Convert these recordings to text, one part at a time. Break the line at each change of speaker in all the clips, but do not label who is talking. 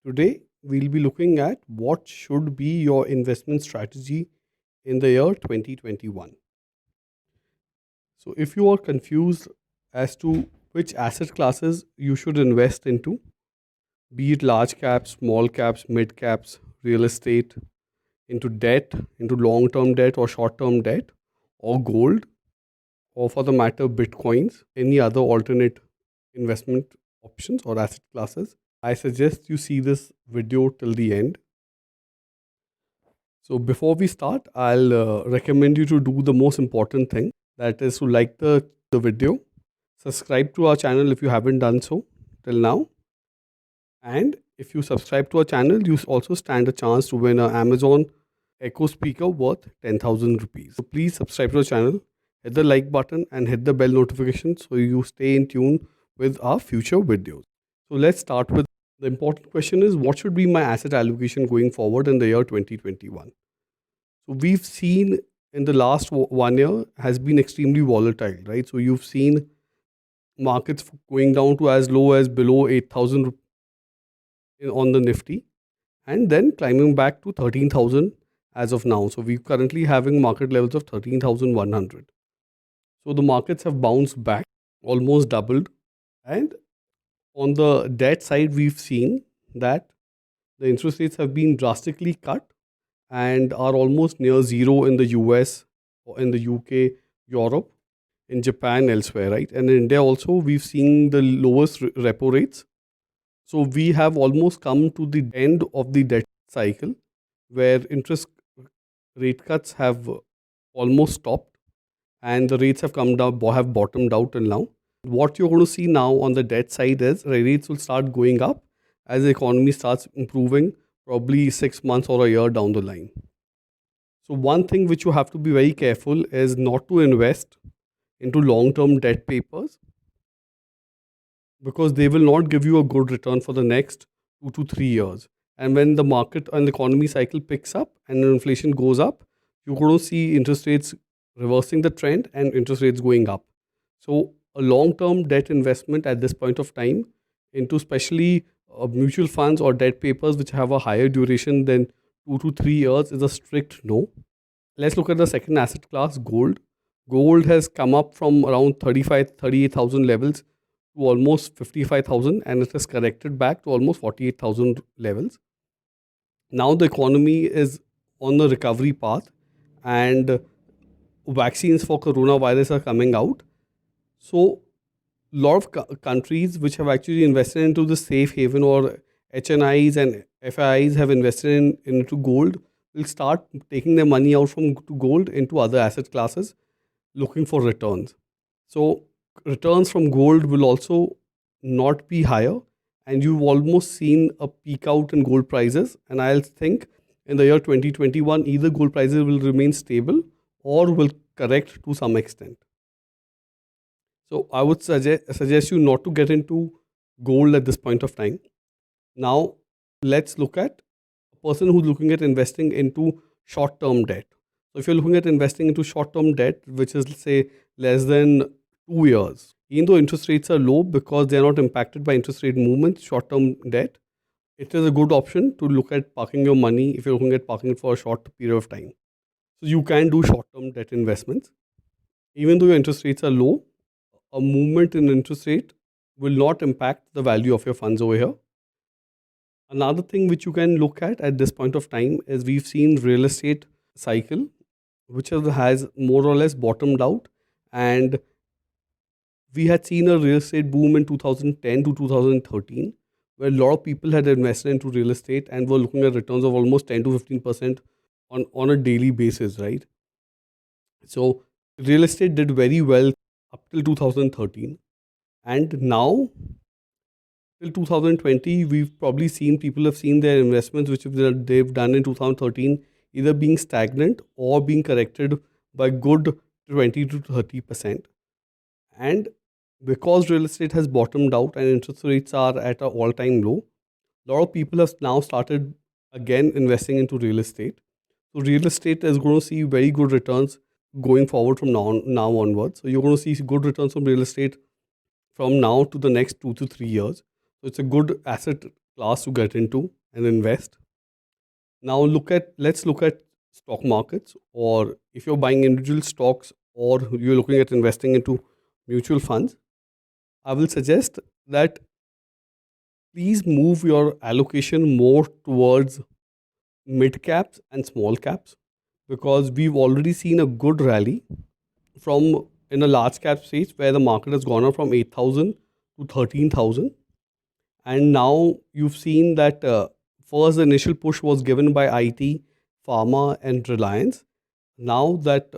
Today, we'll be looking at what should be your investment strategy in the year 2021. So, if you are confused as to which asset classes you should invest into, be it large caps, small caps, mid caps, real estate, into debt, into long term debt or short term debt, or gold, or for the matter, bitcoins, any other alternate investment options or asset classes, I suggest you see this video till the end. So before we start, I'll recommend you to do the most important thing, that is to like the video, subscribe to our channel if you haven't done so till now, and if you subscribe to our channel, you also stand a chance to win an Amazon Echo speaker worth 10,000 rupees. So please subscribe to the channel, hit the like button and hit the bell notification so you stay in tune with our future videos. So let's start with the important question is, what should be my asset allocation going forward in the year 2021? So we've seen in the last 1 year has been extremely volatile, right? So you've seen markets going down to as low as below 8,000 on the Nifty, and then climbing back to 13,000 as of now. So we're currently having market levels of 13,100. So the markets have bounced back, almost doubled. And on the debt side, we've seen that the interest rates have been drastically cut and are almost near zero in the US, or in the UK, Europe, in Japan, elsewhere, right? And in India also, we've seen the lowest repo rates. So we have almost come to the end of the debt cycle, where interest rate cuts have almost stopped and the rates have come down, have bottomed out till now. What you're going to see now on the debt side is rates will start going up as the economy starts improving, probably 6 months or a year down the line. So one thing which you have to be very careful is not to invest into long-term debt papers, because they will not give you a good return for the next 2 to 3 years. And when the market and the economy cycle picks up and inflation goes up, you're going to see interest rates reversing the trend and interest rates going up. So a long-term debt investment at this point of time into especially mutual funds or debt papers which have a higher duration than 2 to 3 years is a strict no. Let's look at the second asset class, gold. Gold has come up from around 38,000 levels to almost 55,000, and it has corrected back to almost 48,000 levels. Now the economy is on the recovery path and vaccines for coronavirus are coming out. So a lot of countries which have actually invested into the safe haven, or HNIs and FIIs have invested into gold, will start taking their money out from gold into other asset classes, looking for returns. So returns from gold will also not be higher, and you've almost seen a peak out in gold prices. And I'll think in the year 2021, either gold prices will remain stable or will correct to some extent. So I would suggest you not to get into gold at this point of time. Now let's look at a person who's looking at investing into short-term debt. So if you're looking at investing into short-term debt, which is, say, less than 2 years, even though interest rates are low because they're not impacted by interest rate movements, short-term debt, it is a good option to look at parking your money if you're looking at parking it for a short period of time. So you can do short-term debt investments. Even though your interest rates are low, a movement in interest rate will not impact the value of your funds over here. Another thing which you can look at this point of time is, we've seen real estate cycle which has more or less bottomed out, and we had seen a real estate boom in 2010 to 2013, where a lot of people had invested into real estate and were looking at returns of almost 10 to 15% on a daily basis, right? So real estate did very well up till 2013, and now till 2020, we've probably seen people have seen their investments which they've done in 2013 either being stagnant or being corrected by good 20 to 30%. And because real estate has bottomed out and interest rates are at an all-time low, a lot of people have now started again investing into real estate. So real estate is going to see very good returns going forward from now onwards. So you're going to see good returns from real estate from now to the next 2 to 3 years. So it's a good asset class to get into and invest. Now let's look at stock markets, or if you're buying individual stocks or you're looking at investing into mutual funds, I will suggest that please move your allocation more towards mid caps and small caps, because we've already seen a good rally from in a large cap space where the market has gone up from 8,000 to 13,000. And now you've seen that first the initial push was given by IT, Pharma, and Reliance. Now that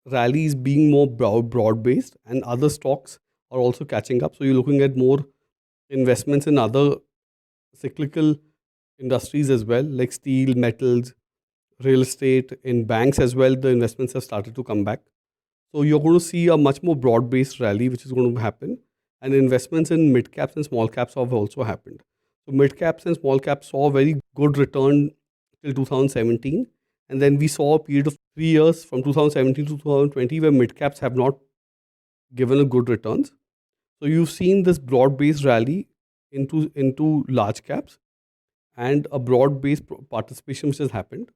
rally is being more broad based, and other stocks are also catching up. So you're looking at more investments in other cyclical industries as well, like steel, metals, real estate, in banks as well. The investments have started to come back. So you're going to see a much more broad-based rally, which is going to happen, and investments in mid caps and small caps have also happened. So mid caps and small caps saw a very good return till 2017, and then we saw a period of 3 years from 2017 to 2020 where mid caps have not given a good returns. So you've seen this broad-based rally into large caps and a broad-based participation which has happened.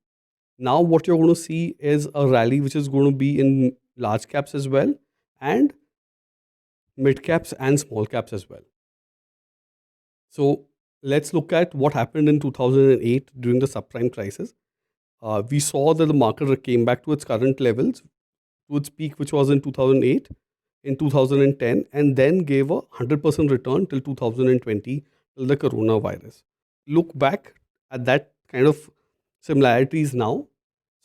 Now what you're going to see is a rally which is going to be in large caps as well, and mid caps and small caps as well. So let's look at what happened in 2008 during the subprime crisis. We saw that the market came back to its current levels, to its peak, which was in 2008, in 2010, and then gave a 100% return till 2020, till the coronavirus. Look back at that kind of similarities now.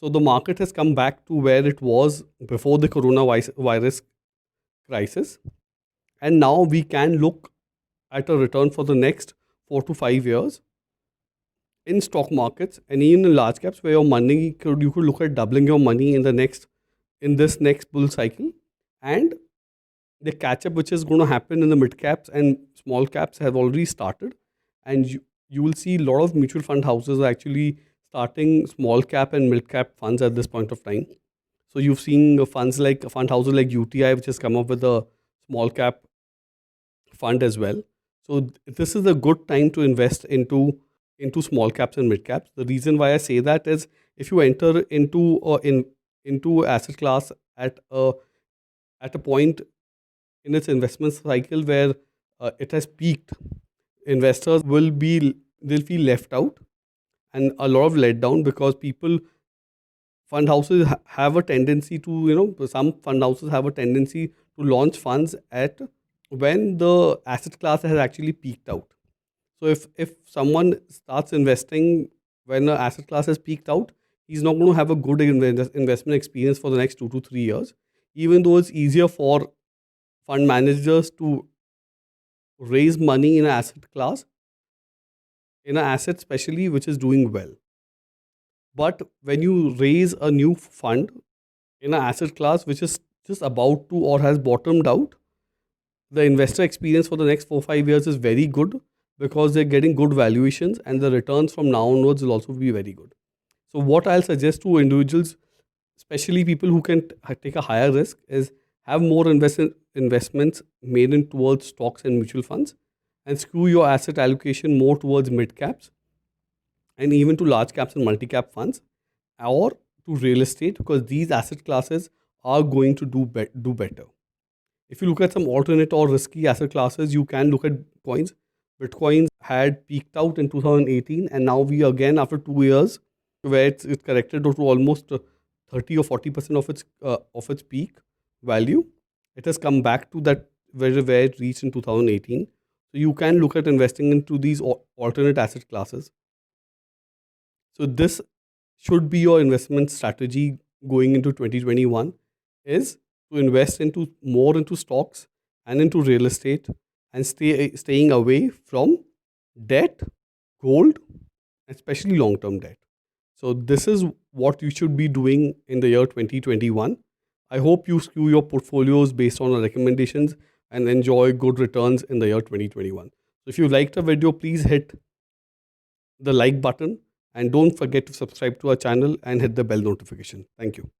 So the market has come back to where it was before the coronavirus crisis. And now we can look at a return for the next 4 to 5 years in stock markets and even in large caps, where your money you could look at doubling your money in this next bull cycle. And the catch up which is going to happen in the mid caps and small caps have already started. And you will see a lot of mutual fund houses are actually starting small cap and mid cap funds at this point of time. So you've seen fund houses like UTI, which has come up with a small cap fund as well. So this is a good time to invest into small caps and mid caps. The reason why I say that is, if you enter into asset class at a point in its investment cycle where it has peaked, investors they'll feel left out and a lot of letdown, because fund houses have a tendency to, some fund houses have a tendency to launch funds at when the asset class has actually peaked out. So if someone starts investing when an asset class has peaked out, he's not going to have a good investment experience for the next 2 to 3 years, even though it's easier for fund managers to raise money in an asset class, in an asset especially which is doing well. But when you raise a new fund in an asset class which is just about to or has bottomed out, the investor experience for the next 4 5 years is very good, because they're getting good valuations and the returns from now onwards will also be very good. So what I'll suggest to individuals, especially people who can take a higher risk, is have more investments made in towards stocks and mutual funds, and skew your asset allocation more towards mid caps and even to large caps and multi cap funds, or to real estate, because these asset classes are going to do better. If you look at some alternate or risky asset classes, you can look at coins. Bitcoins had peaked out in 2018, and now we again, after 2 years, where it's corrected to almost 30 or 40% of its peak value, it has come back to that where it reached in 2018. So you can look at investing into these alternate asset classes. So this should be your investment strategy going into 2021, is to invest more into stocks and into real estate, and staying away from debt, gold, especially long term debt. So this is what you should be doing in the year 2021. I hope you skew your portfolios based on our recommendations and enjoy good returns in the year 2021. So if you liked the video, please hit the like button and don't forget to subscribe to our channel and hit the bell notification. Thank you.